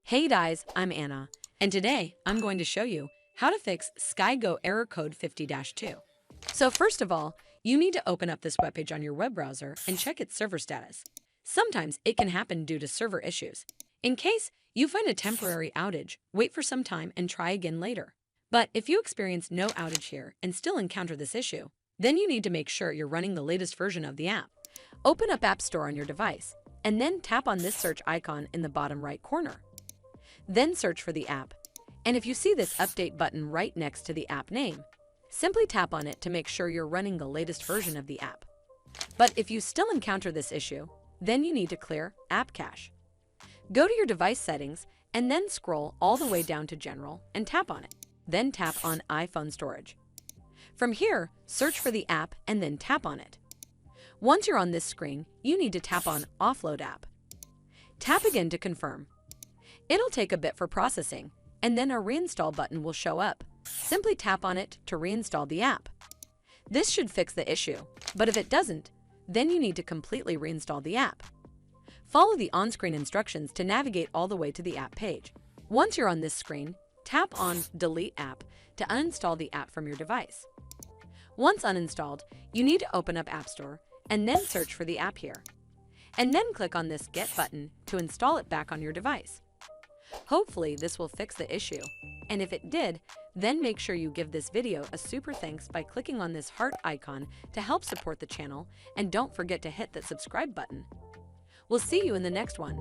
Hey guys, I'm Anna, and today I'm going to show you how to fix Sky Go error code 50-2. So first of all, you need to open up this webpage on your web browser and check its server status. Sometimes it can happen due to server issues. In case you find a temporary outage, wait for some time and try again later. But if you experience no outage here and still encounter this issue, then you need to make sure you're running the latest version of the app. Open up App Store on your device, and then tap on this search icon in the bottom right corner. Then search for the app, and if you see this update button right next to the app name, simply tap on it to make sure you're running the latest version of the app. But if you still encounter this issue, then you need to clear App Cache. Go to your device settings and then scroll all the way down to General and tap on it. Then tap on iPhone Storage. From here, search for the app and then tap on it. Once you're on this screen, you need to tap on Offload App. Tap again to confirm. It'll take a bit for processing, and then a reinstall button will show up. Simply tap on it to reinstall the app. This should fix the issue, but if it doesn't, then you need to completely reinstall the app. Follow the on-screen instructions to navigate all the way to the app page. Once you're on this screen, tap on Delete App to uninstall the app from your device. Once uninstalled, you need to open up App Store and then search for the app here. And then click on this Get button to install it back on your device. Hopefully this will fix the issue, and if it did, then make sure you give this video a super thanks by clicking on this heart icon to help support the channel, and don't forget to hit that subscribe button. We'll see you in the next one.